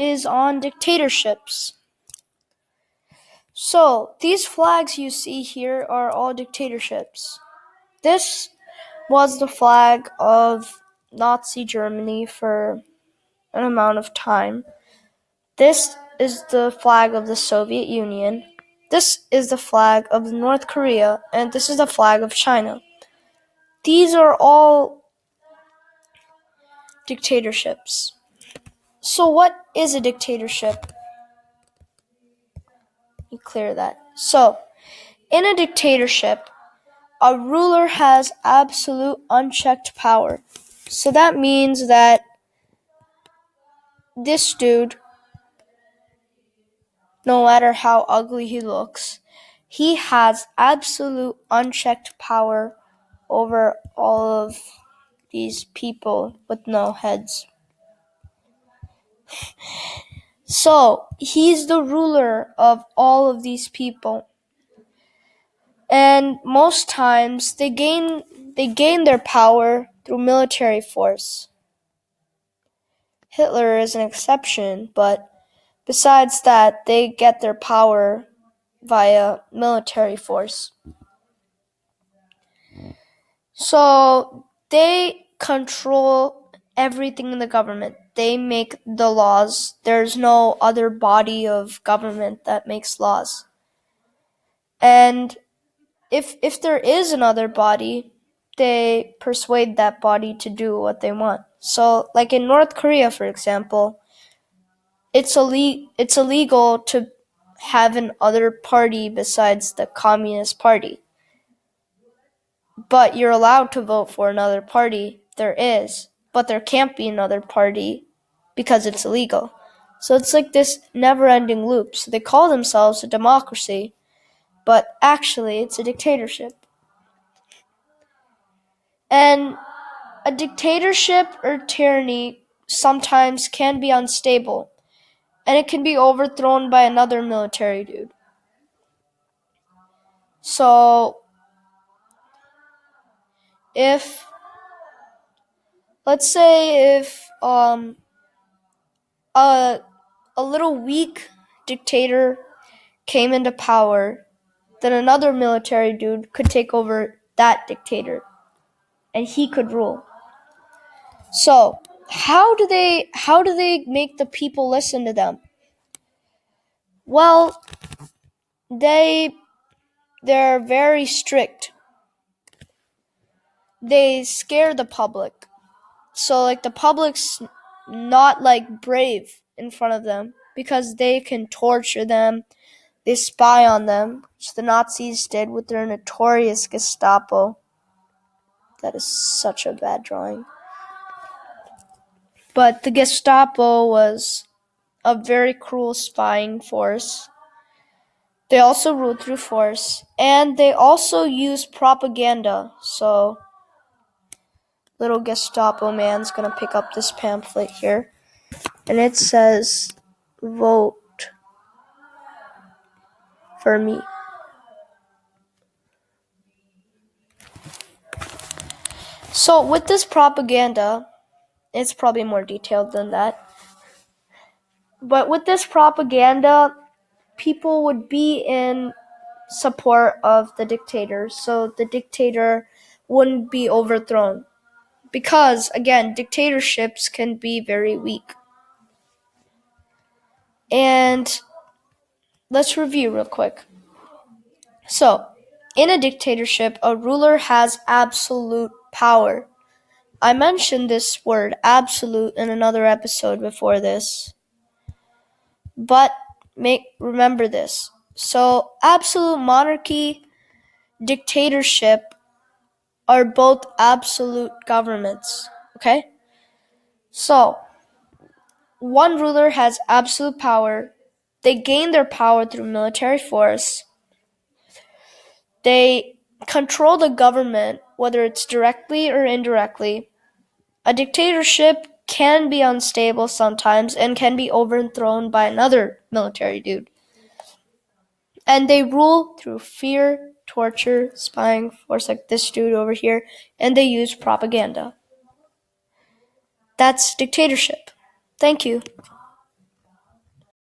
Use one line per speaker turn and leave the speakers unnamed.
is on dictatorships. So, these flags you see here are all dictatorships. This was the flag of Nazi Germany for an amount of time. This is the flag of the Soviet Union. This is the flag of North Korea, and this is the flag of China. These are all dictatorships. So what is a dictatorship? Let me clear that. So, in a dictatorship, a ruler has absolute unchecked power. So that means that this dude, no matter how ugly he looks, he has absolute unchecked power over all of these people with no heads. So, he's the ruler of all of these people. And most times they gain their power through military force. Hitler is an exception, but besides that, they get their power via military force. So they control everything in the government. They make the laws. There's no other body of government that makes laws. And if there is another body, they persuade that body to do what they want. So, like in North Korea, for example, it's illegal to have an other party besides the Communist Party. But you're allowed to vote for another party. There is. But there can't be another party because it's illegal. So it's like this never-ending loop. So they call themselves a democracy, but actually it's a dictatorship. And a dictatorship or tyranny sometimes can be unstable, and it can be overthrown by another military dude. So, let's say if a little weak dictator came into power, then another military dude could take over that dictator, and he could rule. So, how do they make the people listen to them? Well, they're very strict. They scare the public. So like the public's not like brave in front of them because they can torture them. They spy on them, which the Nazis did with their notorious Gestapo. That is such a bad drawing. But the Gestapo was a very cruel spying force. They also ruled through force, and they also used propaganda. So, little Gestapo man's gonna pick up this pamphlet here, and it says, "Vote for me." So, with this propaganda, it's probably more detailed than that. But with this propaganda, people would be in support of the dictator, so the dictator wouldn't be overthrown. Because, again, dictatorships can be very weak. And let's review real quick. So, in a dictatorship, a ruler has absolute power. I mentioned this word, absolute, in another episode before this. But remember this. So, absolute monarchy, dictatorship are both absolute governments. Okay? So, one ruler has absolute power. They gain their power through military force. They control the government, whether it's directly or indirectly. A dictatorship can be unstable sometimes and can be overthrown by another military dude. And they rule through fear, torture, spying force like this dude over here, and they use propaganda. That's dictatorship. Thank you.